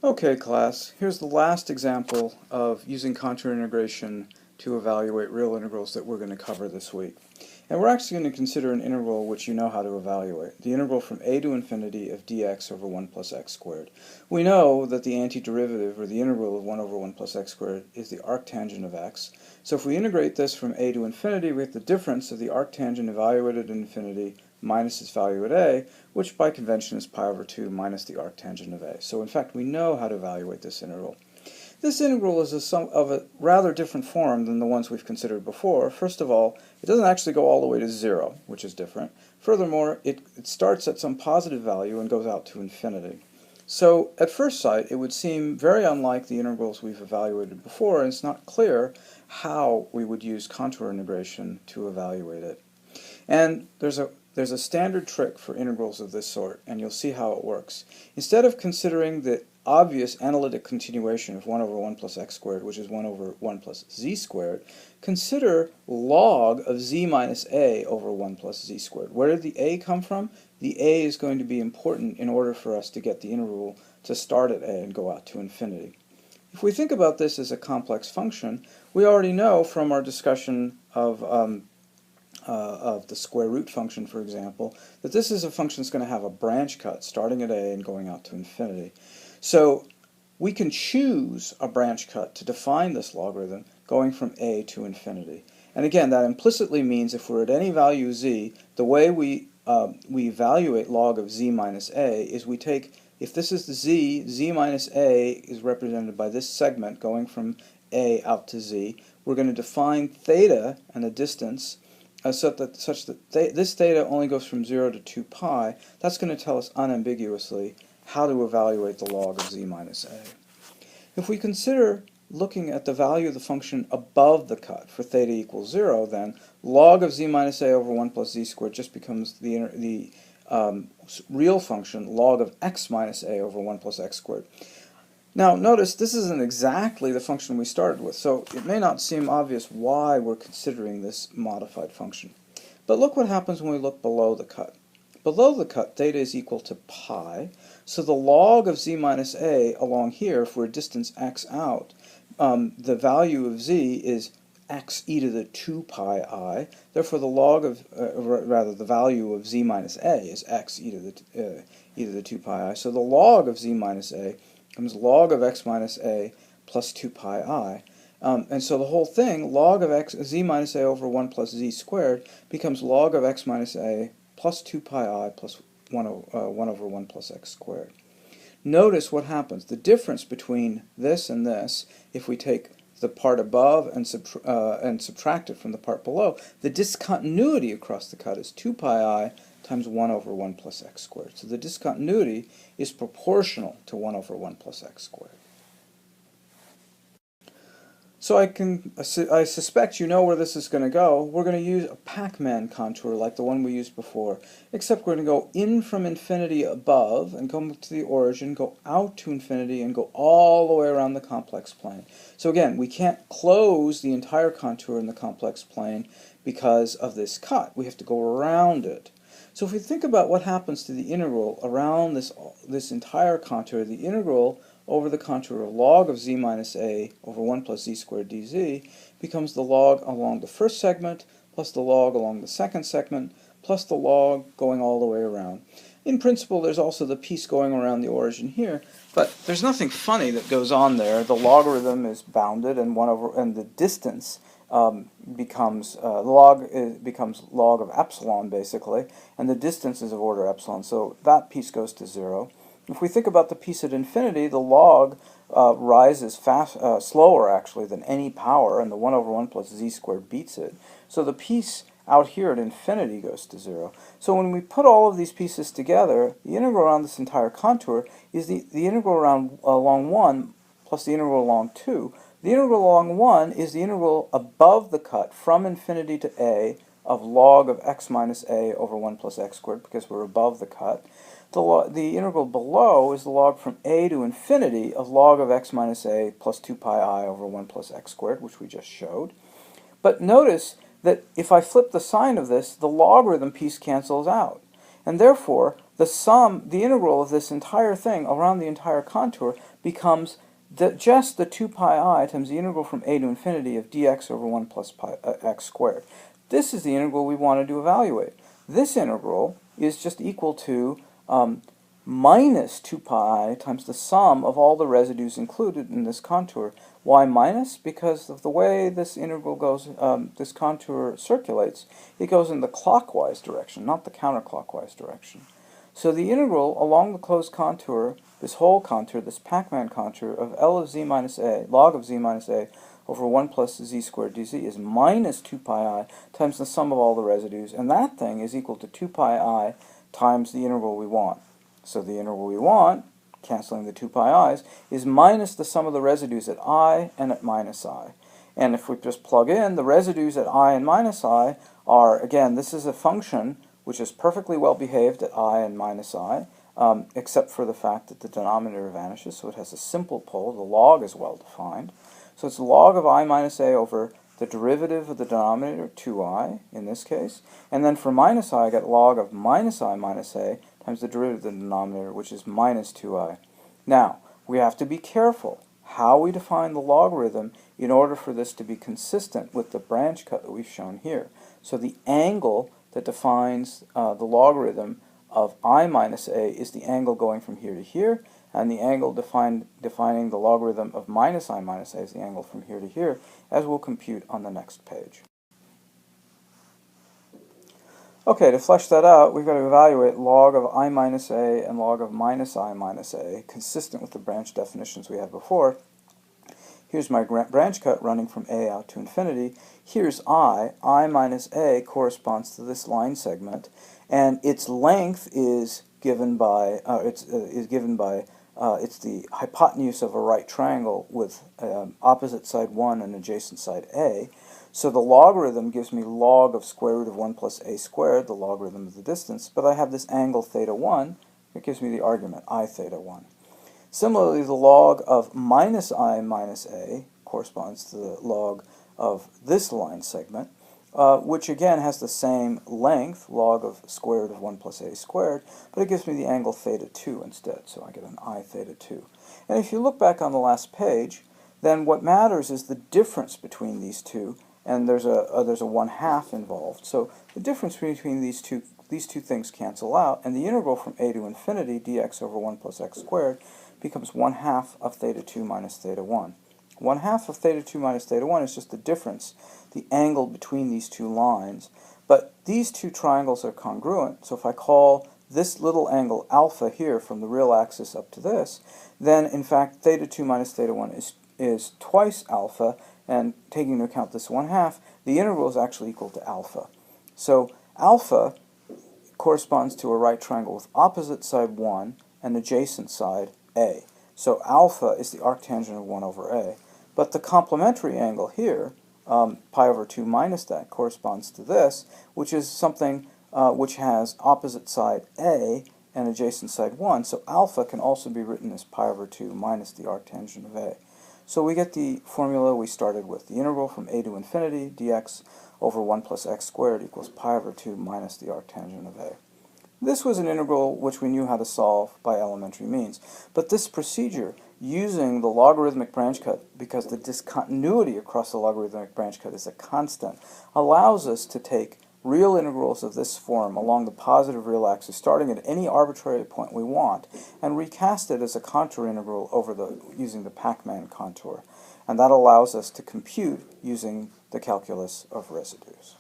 Okay, class, here's the last example of using contour integration to evaluate real integrals that we're going to cover this week. And we're actually going to consider an integral which you know how to evaluate, the integral from a to infinity of dx over 1 plus x squared. We know that the antiderivative, or the integral of 1 over 1 plus x squared, is the arctangent of x. So if we integrate this from a to infinity, we get the difference of the arctangent evaluated at infinity minus its value at a, which by convention is pi over 2 minus the arctangent of a. So in fact, we know how to evaluate this integral. This integral is of a rather different form than the ones we've considered before. First of all, it doesn't actually go all the way to 0, which is different. Furthermore, it starts at some positive value and goes out to infinity. So at first sight, it would seem very unlike the integrals we've evaluated before, and it's not clear how we would use contour integration to evaluate it. And there's a standard trick for integrals of this sort, and you'll see how it works. Instead of considering the obvious analytic continuation of 1 over 1 plus x squared, which is 1 over 1 plus z squared, consider log of z minus a over 1 plus z squared. Where did the a come from? The a is going to be important in order for us to get the integral to start at a and go out to infinity. If we think about this as a complex function, we already know from our discussion of the square root function, for example, that this is a function that's going to have a branch cut starting at a and going out to infinity. So we can choose a branch cut to define this logarithm going from a to infinity. And again, that implicitly means if we're at any value z, the way we evaluate log of z minus a is we take, if this is the z minus a is represented by this segment going from a out to z, we're going to define theta and the distance such that this theta only goes from 0 to 2 pi. That's going to tell us unambiguously how to evaluate the log of z minus a. If we consider looking at the value of the function above the cut for theta equals 0, then log of z minus a over 1 plus z squared just becomes the real function log of x minus a over 1 plus x squared. Now notice this isn't exactly the function we started with, so it may not seem obvious why we're considering this modified function. But look what happens when we look below the cut. Below the cut, theta is equal to pi, so the log of z minus a along here, if we're distance x out, the value of z is x e to the 2 pi I, therefore the log of, the value of z minus a is x e to the 2 pi I, so the log of z minus a becomes log of x minus a plus 2 pi I. And so the whole thing, log of z minus a over 1 plus z squared, becomes log of x minus a plus 2 pi I plus 1 over 1 plus x squared. Notice what happens. The difference between this and this, if we take the part above and subtract it from the part below, the discontinuity across the cut is 2 pi I times 1 over 1 plus x squared. So the discontinuity is proportional to 1 over 1 plus x squared. So I suspect you know where this is going to go. We're going to use a Pac-Man contour like the one we used before, except we're going to go in from infinity above and come to the origin, go out to infinity, and go all the way around the complex plane. So again, we can't close the entire contour in the complex plane because of this cut. We have to go around it. So if we think about what happens to the integral around this entire contour, the integral over the contour of log of z minus a over 1 plus z squared dz becomes the log along the first segment plus the log along the second segment plus the log going all the way around. In principle, there's also the piece going around the origin here, but there's nothing funny that goes on there. The logarithm is bounded, and the distance becomes log of epsilon basically, and the distance is of order epsilon. So that piece goes to 0. If we think about the piece at infinity, the log rises slower actually than any power, and the 1 over 1 plus z squared beats it. So the piece out here at infinity goes to 0. So when we put all of these pieces together, the integral around this entire contour is the integral along 1 plus the integral along 2. The integral along 1 is the integral above the cut from infinity to a of log of x minus a over 1 plus x squared, because we're above the cut. The integral below is the log from a to infinity of log of x minus a plus 2 pi I over 1 plus x squared, which we just showed. But notice that if I flip the sign of this, the logarithm piece cancels out. And therefore, the integral of this entire thing around the entire contour becomes just the 2 pi I times the integral from a to infinity of dx over 1 plus pi, x squared. This is the integral we wanted to evaluate. This integral is just equal to minus 2 pi times the sum of all the residues included in this contour. Why minus? Because of the way this integral goes, this contour circulates, it goes in the clockwise direction, not the counterclockwise direction. So the integral along the closed contour, this whole contour, this Pac-Man contour of L of z minus a, log of z minus a, over 1 plus z squared dz is minus 2 pi I times the sum of all the residues, and that thing is equal to 2 pi I times the integral we want. So the integral we want, canceling the 2 pi i's, is minus the sum of the residues at I and at minus I. And if we just plug in, the residues at I and minus I are, again, this is a function which is perfectly well behaved at I and minus I, except for the fact that the denominator vanishes, so it has a simple pole. The log is well defined. So it's log of I minus a over the derivative of the denominator, 2i in this case, and then for minus I get log of minus I minus a times the derivative of the denominator, which is minus 2i. Now, we have to be careful how we define the logarithm in order for this to be consistent with the branch cut that we've shown here. So the angle that defines the logarithm of I minus a is the angle going from here to here, and the angle defining the logarithm of minus I minus a is the angle from here to here, as we'll compute on the next page. Okay, to flesh that out, we've got to evaluate log of I minus a and log of minus I minus a, consistent with the branch definitions we had before. Here's my branch cut running from a out to infinity. Here's I minus a corresponds to this line segment, and its length is given by it's the hypotenuse of a right triangle with opposite side 1 and adjacent side a. So the logarithm gives me log of square root of 1 plus a squared, the logarithm of the distance, but I have this angle theta 1, that gives me the argument I theta 1. Similarly, the log of minus I minus a corresponds to the log of this line segment, which again has the same length, log of square root of 1 plus a squared, but it gives me the angle theta 2 instead, so I get an I theta 2. And if you look back on the last page, then what matters is the difference between these two, and there's a 1/2 involved. So the difference between these two things cancel out, and the integral from a to infinity dx over 1 plus x squared becomes 1/2 of theta 2 minus theta 1. 1/2 of theta 2 minus theta 1 is just the difference, the angle between these two lines. But these two triangles are congruent, so if I call this little angle alpha here from the real axis up to this, then in fact theta 2 minus theta 1 is twice alpha, and taking into account this 1/2, the integral is actually equal to alpha. So alpha corresponds to a right triangle with opposite side 1 and adjacent side a. So alpha is the arctangent of 1 over a. But the complementary angle here, pi over 2 minus that, corresponds to this, which is something which has opposite side a and adjacent side 1. So alpha can also be written as pi over 2 minus the arctangent of a. So we get the formula we started with. The integral from a to infinity dx over 1 plus x squared equals pi over 2 minus the arctangent of a. This was an integral which we knew how to solve by elementary means. But this procedure, using the logarithmic branch cut, because the discontinuity across the logarithmic branch cut is a constant, allows us to take real integrals of this form along the positive real axis, starting at any arbitrary point we want, and recast it as a contour integral using the Pac-Man contour. And that allows us to compute using the calculus of residues.